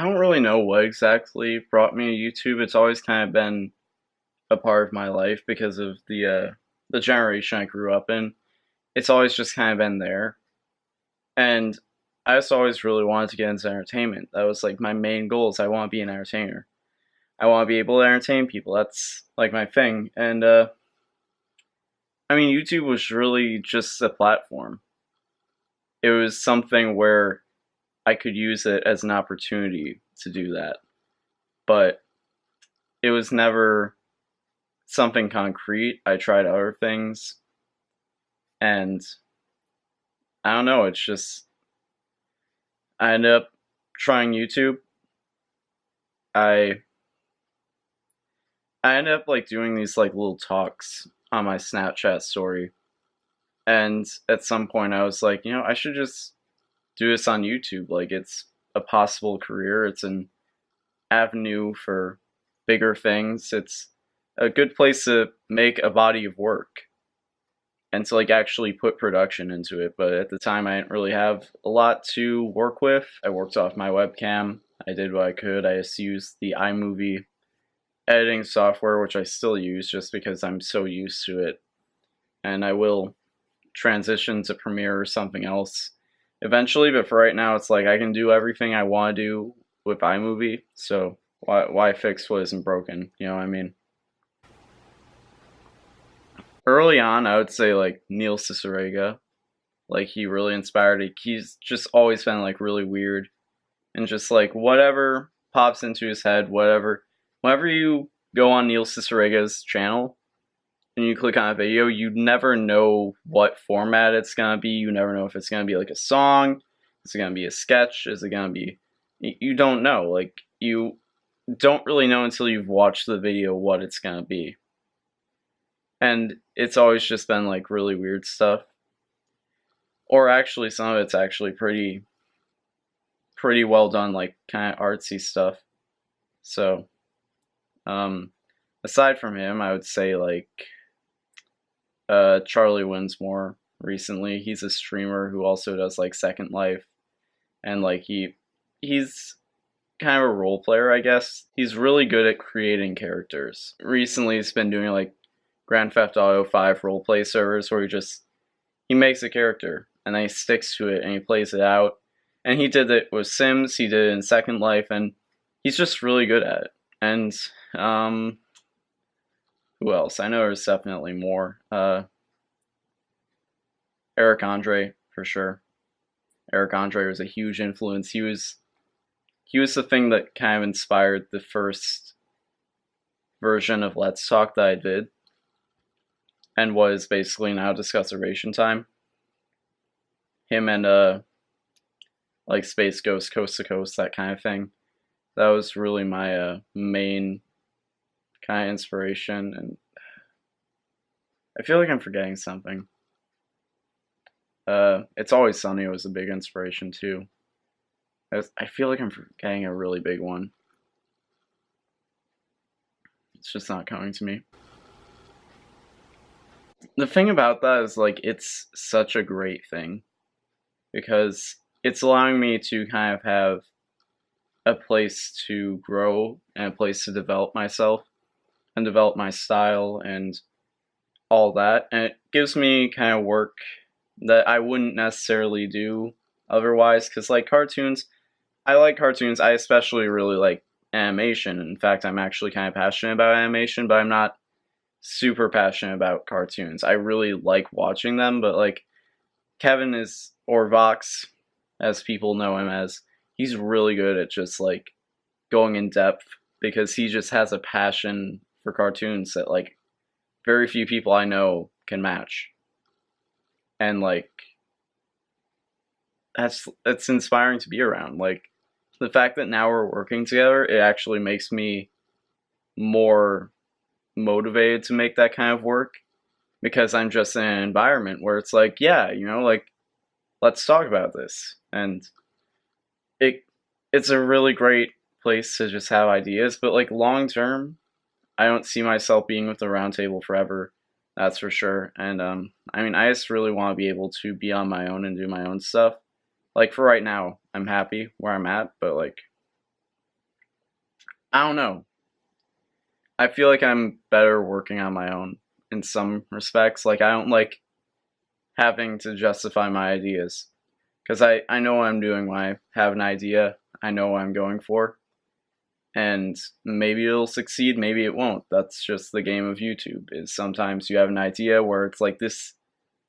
I don't really know what exactly brought me to YouTube. It's always kind of been a part of my life because of the generation I grew up in. It's always just kind of been there, and I just always really wanted to get into entertainment. That was like my main goals. I want to be an entertainer. I want to be able to entertain people. That's like my thing. And I mean, YouTube was really just a platform. It was something where I could use it as an opportunity to do that, but it was never something concrete. I tried other things, and I don't know. It's just I ended up trying YouTube. I I ended up like doing these like little talks on my Snapchat story, and at some point I was like, I should just do this on YouTube. Like it's a possible career. It's an avenue for bigger things. It's a good place to make a body of work and to like actually put production into it. But at the time, I didn't really have a lot to work with. I worked off my webcam. I did what I could. I just used the iMovie editing software, which I still use just because I'm so used to it. And I will transition to Premiere or something else eventually. But for right now, it's like I can do everything I want to do with iMovie. So why fix what isn't broken? You know what I mean? Early on, I would say like Neil Cicerega. Like he really inspired it. He's just always been like really weird and just like whatever pops into his head, whatever. Whenever you go on Neil Cicerega's channel and you click on a video, you never know what format it's gonna be. You never know if it's gonna be like a song, is it gonna be a sketch, is it gonna be you don't know. Like you don't really know until you've watched the video what it's gonna be. And it's always just been like really weird stuff. Or actually some of it's actually pretty well done, like kind of artsy stuff. So um aside from him, I would say like Charlie Winsmore recently. He's a streamer who also does like Second Life, and like he's kind of a role player, I guess. He's really good at creating characters. Recently he's been doing like Grand Theft Auto 5 roleplay servers where he makes a character and then he sticks to it and he plays it out. And he did it with Sims, he did it in Second Life, and he's just really good at it. And who else? I know there's definitely more. Eric Andre, for sure. Eric Andre was a huge influence. He was the thing that kind of inspired the first version of Let's Talk that I did, and was basically Now Discuss Ration Time. Him and like Space Ghost, Coast to Coast, that kind of thing. That was really my main kind of inspiration, and I feel like I'm forgetting something. It's Always Sunny was a big inspiration too. I feel like I'm forgetting a really big one. It's just not coming to me. The thing about that is like it's such a great thing because it's allowing me to kind of have a place to grow and a place to develop myself and develop my style and all that. And it gives me kind of work that I wouldn't necessarily do otherwise. Because like cartoons, I like cartoons. I especially really like animation. In fact, I'm actually kind of passionate about animation, but I'm not super passionate about cartoons. I really like watching them, but like Kevin is, or Vox, as people know him as, he's really good at just like going in depth because he just has a passion for cartoons that like very few people I know can match. And like that's inspiring to be around. Like the fact that now we're working together, it actually makes me more motivated to make that kind of work because I'm just in an environment where it's like, yeah, like let's talk about this. And it it's a really great place to just have ideas, but like long term, I don't see myself being with the round table forever. That's for sure. And I mean, I just really want to be able to be on my own and do my own stuff. Like for right now, I'm happy where I'm at, but like I don't know. I feel like I'm better working on my own in some respects. Like, I don't like having to justify my ideas because I know what I'm doing when I have an idea. I know what I'm going for, and maybe it'll succeed, maybe it won't. That's just the game of YouTube. Is sometimes you have an idea where it's like this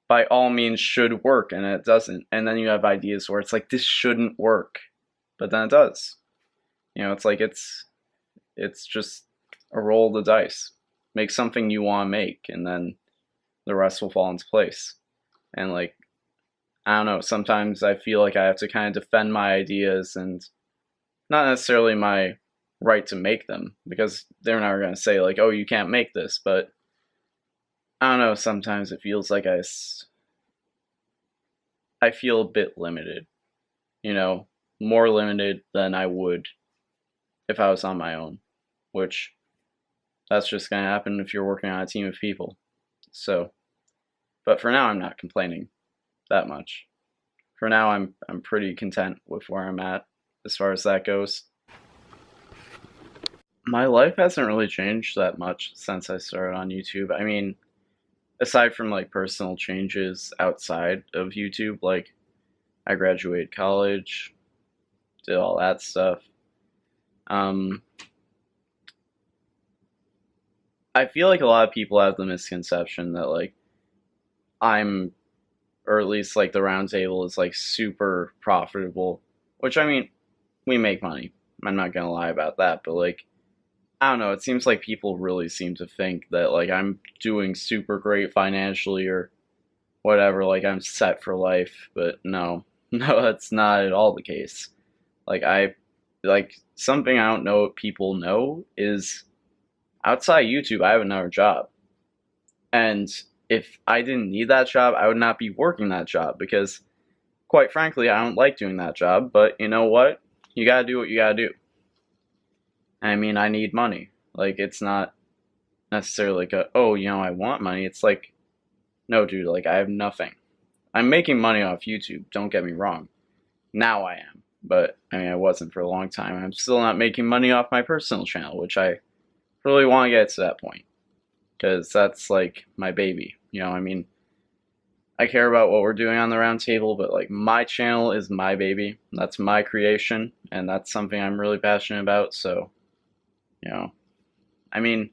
by all means should work and it doesn't, and then you have ideas where it's like this shouldn't work, but then it does. It's like it's just a roll of the dice. Make something you want to make, and then the rest will fall into place. And like, I don't know, sometimes I feel like I have to kind of defend my ideas and not necessarily my right to make them, because they're never going to say like, oh, you can't make this, but I don't know, sometimes it feels like I feel a bit limited, more limited than I would if I was on my own, which that's just going to happen if you're working on a team of people. So, but for now I'm not complaining that much. For now I'm pretty content with where I'm at as far as that goes. My life hasn't really changed that much since I started on YouTube. I mean, aside from like personal changes outside of YouTube, like I graduated college, did all that stuff. I feel like a lot of people have the misconception that like I'm, or at least like the round table is like super profitable, which I mean, we make money. I'm not gonna lie about that, but like, I don't know, it seems like people really seem to think that like I'm doing super great financially or whatever, like I'm set for life, but no, no, that's not at all the case. Like like something I don't know what people know is outside YouTube, I have another job. And if I didn't need that job, I would not be working that job because, quite frankly, I don't like doing that job. But you know what? You gotta do what you gotta do. I mean, I need money. Like, it's not necessarily like oh, I want money. It's like, no, dude, like, I have nothing. I'm making money off YouTube, don't get me wrong. Now I am. But, I mean, I wasn't for a long time. I'm still not making money off my personal channel, which I really want to get to that point. Because that's, like, my baby. I mean, I care about what we're doing on the round table, but, like, my channel is my baby. That's my creation, and that's something I'm really passionate about, so, I mean,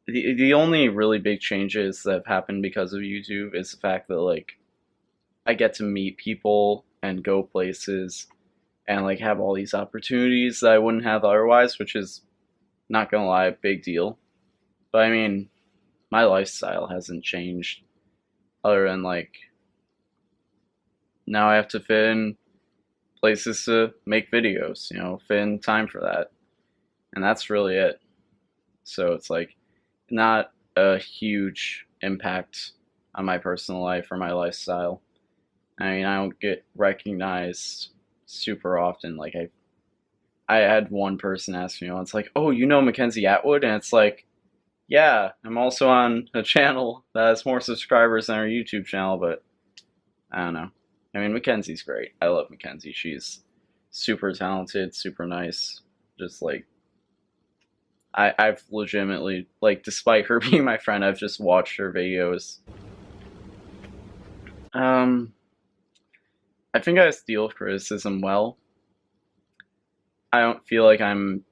the only really big changes that have happened because of YouTube is the fact that, like, I get to meet people and go places and like have all these opportunities that I wouldn't have otherwise, which is, not gonna lie, a big deal. But I mean, my lifestyle hasn't changed other than like now I have to fit in places to make videos, fit in time for that. And that's really it. So it's like not a huge impact on my personal life or my lifestyle. I mean, I don't get recognized super often. Like I had one person ask me once, like, "Oh, you know Mackenzie Atwood?" And it's like, yeah, I'm also on a channel that has more subscribers than our YouTube channel, but I don't know. I mean, Mackenzie's great. I love Mackenzie. She's super talented, super nice. Just like I've legitimately, like, despite her being my friend, I've just watched her videos. Um, I think I deal with criticism well. I don't feel like I'm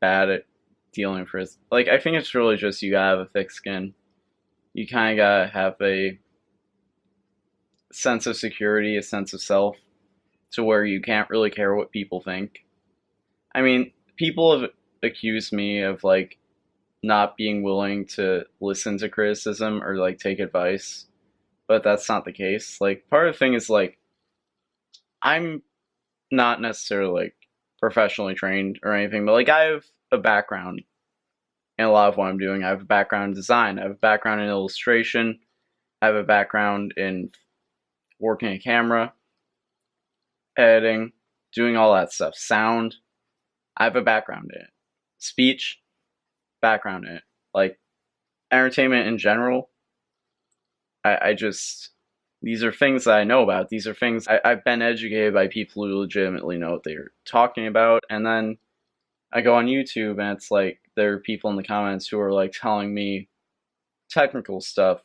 bad at dealing with criticism. Like, I think it's really just you gotta have a thick skin. You kind of gotta have a sense of security, a sense of self, to where you can't really care what people think. I mean, people have accused me of like not being willing to listen to criticism or like take advice, but that's not the case. Like, part of the thing is like I'm not necessarily like professionally trained or anything, but like I have a background in a lot of what I'm doing. I have a background in design, I have a background in illustration, I have a background in working a camera, editing, doing all that stuff. Sound, I have a background in it. Speech, background in it. Like, entertainment in general, I just, these are things that I know about. These are things I've been educated by people who legitimately know what they're talking about. And then I go on YouTube and it's like there are people in the comments who are like telling me technical stuff.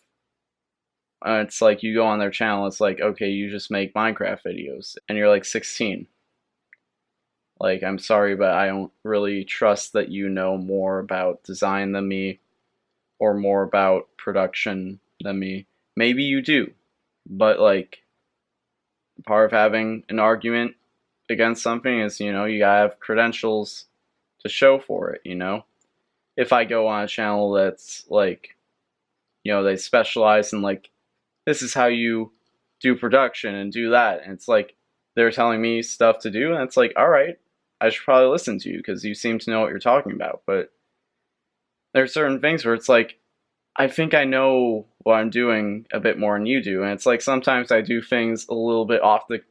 It's like you go on their channel, it's like, okay, you just make Minecraft videos and you're like 16. Like, I'm sorry, but I don't really trust that you know more about design than me or more about production than me. Maybe you do, but like, part of having an argument against something is, you gotta have credentials to show for it. If I go on a channel that's like, they specialize in like, this is how you do production and do that, and it's like they're telling me stuff to do, and it's like, all right, I should probably listen to you because you seem to know what you're talking about. But there are certain things where it's like, I think I know what I'm doing a bit more than you do, and it's like sometimes I do things a little bit off the,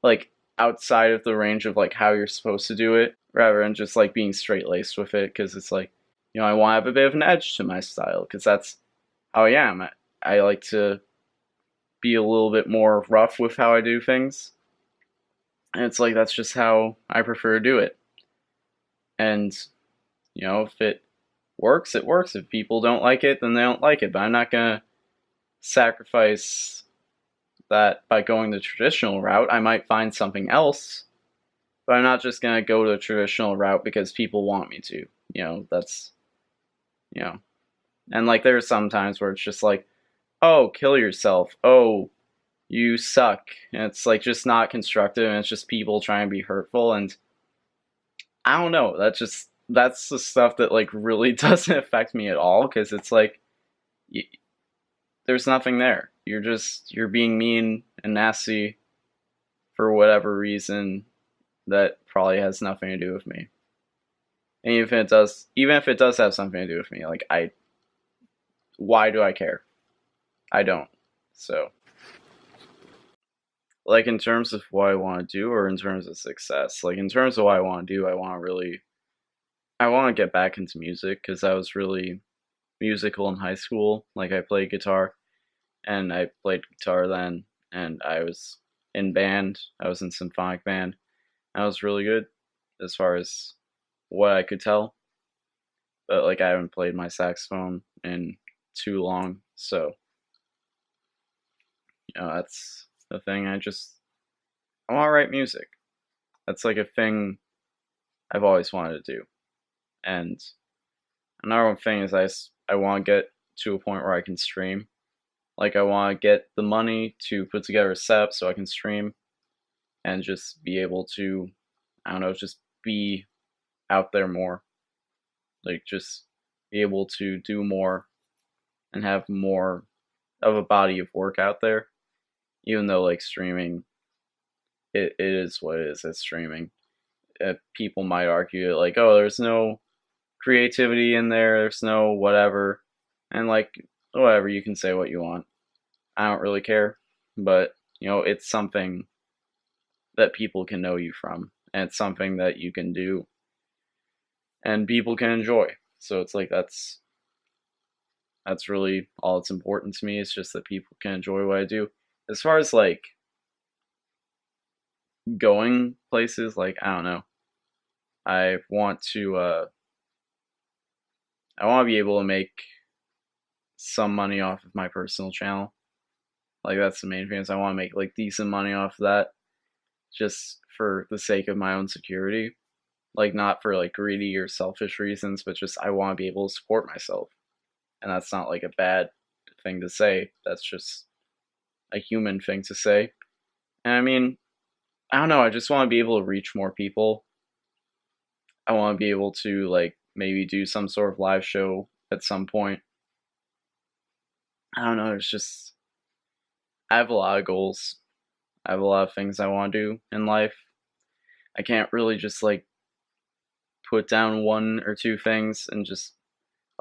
like, outside of the range of like how you're supposed to do it, rather than just like being straight laced with it, because it's like, I want to have a bit of an edge to my style because that's how I am. I like to be a little bit more rough with how I do things, and it's like that's just how I prefer to do it. And if it works, it works. If people don't like it, then they don't like it. But I'm not gonna sacrifice that by going the traditional route. I might find something else, but I'm not just gonna go the traditional route because people want me to. That's you know. And like there are some times where it's just like, oh, kill yourself. Oh, you suck. And it's like just not constructive, and it's just people trying to be hurtful. And I don't know. That's the stuff that like really doesn't affect me at all, because it's like there's nothing there. You're being mean and nasty for whatever reason that probably has nothing to do with me. And even if it does have something to do with me, like why do I care? I don't. So, like in terms of what I want to do, or in terms of success, like in terms of what I want to do, I want to get back into music because I was really musical in high school. Like I played guitar, and I played guitar then, and I was in band. I was in symphonic band. I was really good as far as what I could tell, but like I haven't played my saxophone in too long, so that's the thing. I want to write music. That's like a thing I've always wanted to do. And another one thing is I want to get to a point where I can stream. Like I want to get the money to put together a setup so I can stream and just be able to, I don't know, just be out there more. Like just be able to do more and have more of a body of work out there. Even though like streaming, it is what it is. It's streaming. People might argue like, oh, there's no creativity in there. There's no whatever, and like whatever, you can say what you want. I don't really care, but it's something that people can know you from, and it's something that you can do, and people can enjoy. So it's like that's really all that's important to me. It's just that people can enjoy what I do. As far as like going places, like I don't know. I want to be able to make some money off of my personal channel. Like that's the main thing, is I want to make like decent money off of that, just for the sake of my own security. Like not for like greedy or selfish reasons, but just I want to be able to support myself. And that's not like a bad thing to say. That's just a human thing to say. And I mean, I don't know, I just want to be able to reach more people. I want to be able to like maybe do some sort of live show at some point. I don't know, it's just I have a lot of goals. I have a lot of things I want to do in life. I can't really just like put down one or two things and just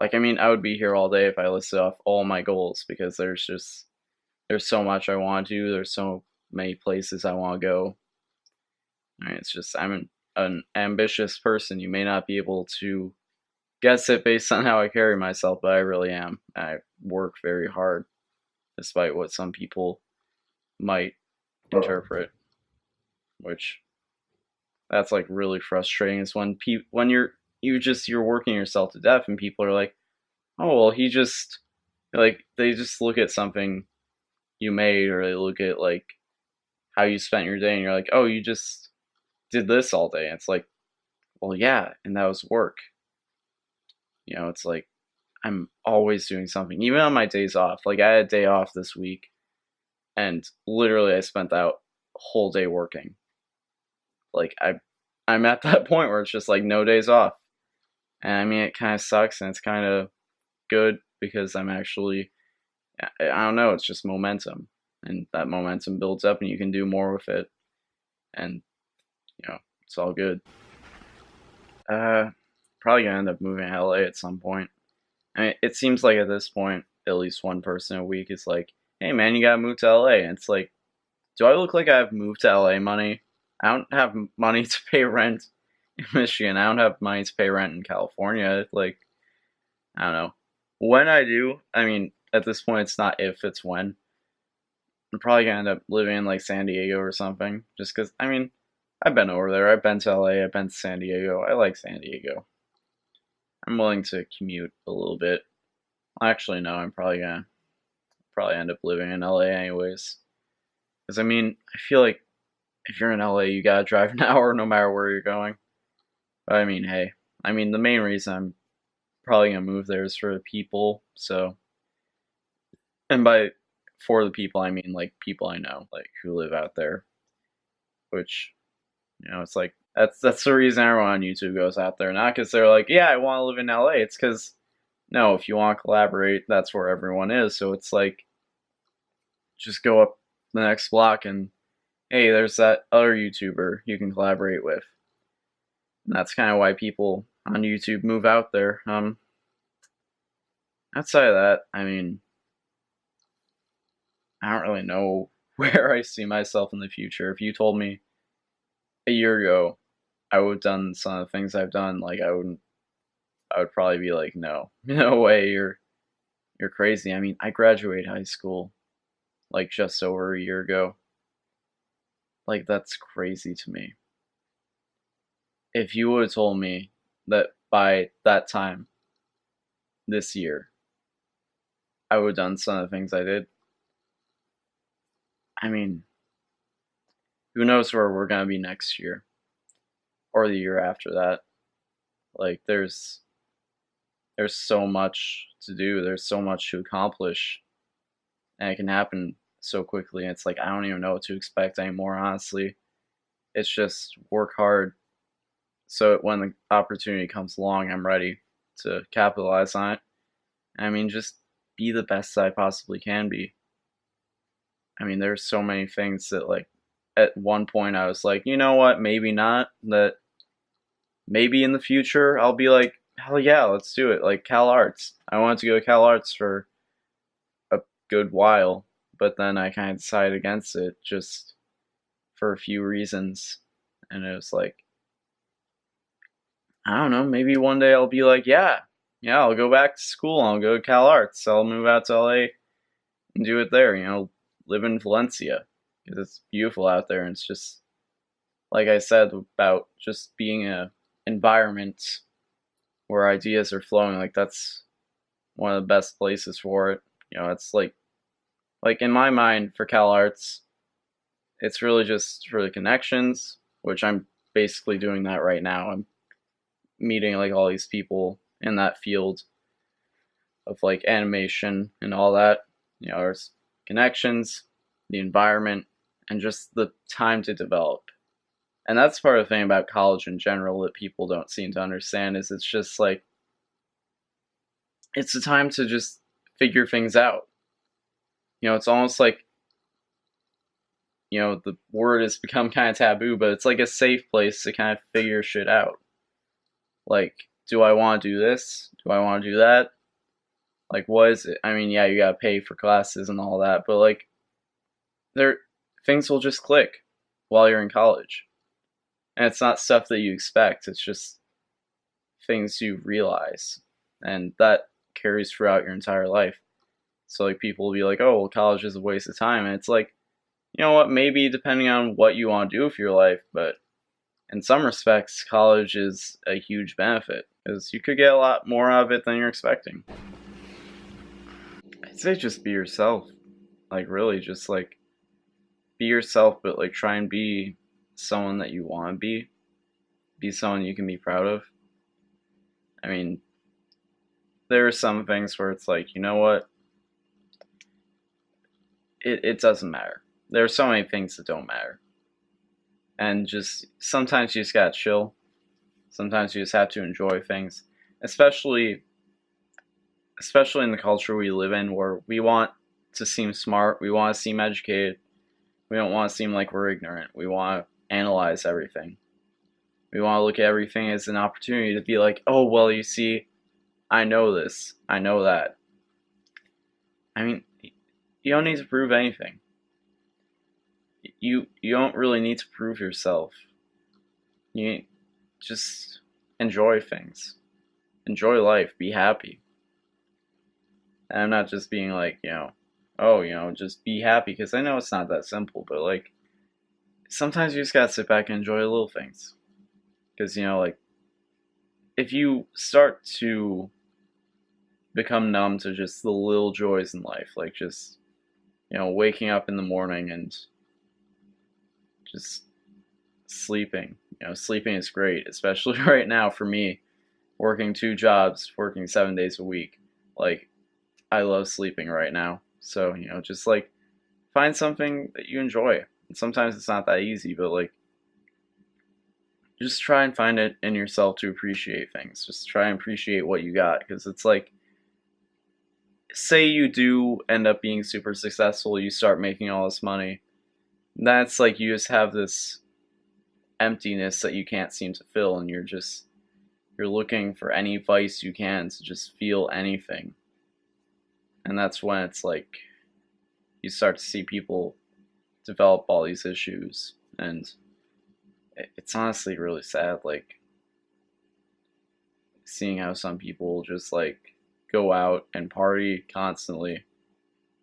like, I mean, I would be here all day if I listed off all my goals, because there's so much I want to do. There's so many places I want to go. I mean, it's just I'm an ambitious person. You may not be able to guess it based on how I carry myself, but I really am. I work very hard, despite what some people might interpret, which That's like really frustrating. Is when when you're working yourself to death, and people are like, oh well, he just like they just look at something you made, or they look at like how you spent your day, and you're like, oh, you just did this all day. And it's like, well, yeah, and that was work. It's like I'm always doing something, even on my days off. Like I had a day off this week, and literally I spent that whole day working. Like I'm at that point where it's just like no days off. And I mean, it kind of sucks, and it's kind of good because I'm actually, I don't know, it's just momentum. And that momentum builds up, and you can do more with it. And, it's all good. Uh, Probably gonna end up moving to LA at some point. I mean, it seems like at this point, at least one person a week is like, hey man, you gotta move to LA. And it's like, do I look like I have moved to LA money? I don't have money to pay rent in Michigan. I don't have money to pay rent in California. Like, I don't know. When I do, I mean, at this point, it's not if, it's when. I'm probably gonna end up living in like San Diego or something. Just because, I mean, I've been over there. I've been to LA. I've been to San Diego. I like San Diego. I'm willing to commute a little bit. Actually, no. I'm probably gonna end up living in LA anyways. Because I mean, I feel like if you're in LA, you gotta drive an hour no matter where you're going. But I mean, hey, I mean, the main reason I'm probably gonna move there is for the people. So, and by for the people, I mean like people I know, like who live out there. Which, it's like that's the reason everyone on YouTube goes out there, not because they're like, yeah, I want to live in LA. It's because no, if you want to collaborate, that's where everyone is. So it's like, just go up the next block and hey, there's that other YouTuber you can collaborate with. And that's kind of why people on YouTube move out there. Outside of that, I mean, I don't really know where I see myself in the future. If you told me a year ago I would have done some of the things I've done, like I would probably be like, no, no way, you're crazy. I mean, I graduated high school like just over a year ago. Like that's crazy to me. If you would have told me that by that time this year I would have done some of the things I did, I mean, who knows where we're gonna be next year or the year after that. Like there's so much to do, there's so much to accomplish, and it can happen so quickly. And it's like I don't even know what to expect anymore, honestly. It's just work hard so when the opportunity comes along, I'm ready to capitalize on it. I mean, just be the best I possibly can be. I mean, there's so many things that, like, at one point I was like, you know what, maybe not. That maybe in the future I'll be like, hell yeah, let's do it. Like Cal Arts. I wanted to go to Cal Arts for a good while, but then I kind of decided against it just for a few reasons. And it was like, I don't know, maybe one day I'll be like, yeah, I'll go back to school. I'll go to Cal Arts. I'll move out to LA and do it there, live in Valencia because it's beautiful out there. And it's just, like I said, about just being a environment where ideas are flowing. Like that's one of the best places for it. It's like in my mind for Cal Arts, it's really just for the connections, which I'm basically doing that right now. I'm meeting like all these people in that field of like animation and all that. There's connections, the environment, and just the time to develop. And that's part of the thing about college in general that people don't seem to understand is it's just like it's a time to just figure things out. It's almost like the word has become kind of taboo, but it's like a safe place to kind of figure shit out. Like, do I want to do this? Do I want to do that? Like, what is it? I mean, yeah, you gotta pay for classes and all that, but like, things will just click while you're in college. And it's not stuff that you expect, it's just things you realize. And that carries throughout your entire life. So, like, people will be like, oh, well, college is a waste of time. And it's like, you know what, maybe depending on what you want to do with your life, but in some respects, college is a huge benefit because you could get a lot more out of it than you're expecting. I'd say just be yourself. Like, really, just like be yourself, but like try and be someone that you want to be. Be someone you can be proud of. I mean, there are some things where it's like, you know what? It doesn't matter. There are so many things that don't matter. And just sometimes you just gotta chill. Sometimes you just have to enjoy things. Especially in the culture we live in where we want to seem smart, we want to seem educated, we don't want to seem like we're ignorant. We want to analyze everything. We want to look at everything as an opportunity to be like, oh, well, you see, I know this, I know that. I mean, you don't need to prove anything. You don't really need to prove yourself. You just enjoy things. Enjoy life. Be happy. And I'm not just being like, oh, just be happy, because I know it's not that simple, but like sometimes you just gotta sit back and enjoy the little things. Because, like if you start to become numb to just the little joys in life, like just, waking up in the morning and just sleeping. Sleeping is great, especially right now for me, working 2 jobs, working 7 days a week. Like, I love sleeping right now. So, just like find something that you enjoy. And sometimes it's not that easy, but like just try and find it in yourself to appreciate things. Just try and appreciate what you got, because it's like, say you do end up being super successful, you start making all this money. That's like you just have this emptiness that you can't seem to fill, and you're looking for any vice you can to just feel anything. And that's when it's like you start to see people develop all these issues, and it's honestly really sad, like seeing how some people just like go out and party constantly,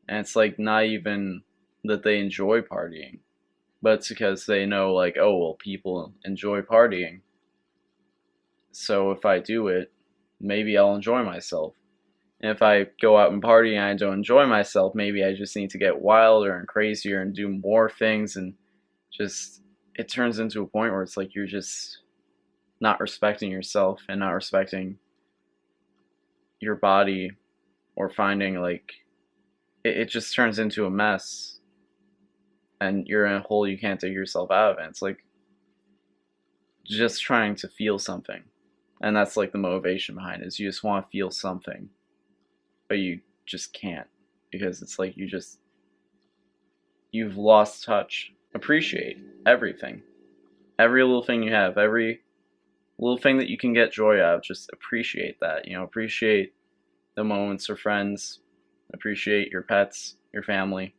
and it's like not even that they enjoy partying, but it's because they know, like, oh, well, people enjoy partying, so if I do it, maybe I'll enjoy myself. And if I go out and party and I don't enjoy myself, maybe I just need to get wilder and crazier and do more things, and just it turns into a point where it's like you're just not respecting yourself and not respecting your body, or finding like it just turns into a mess, and you're in a hole you can't dig yourself out of. And it's like just trying to feel something, and that's like the motivation behind it, is you just want to feel something, but you just can't, because it's like you've lost touch. Appreciate everything, every little thing you have, every little thing that you can get joy out of. Just appreciate that. Appreciate the moments with friends, appreciate your pets, your family,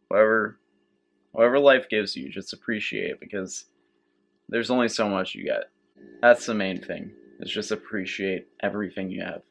whatever life gives you, just appreciate it, because there's only so much you get. That's the main thing, is just appreciate everything you have.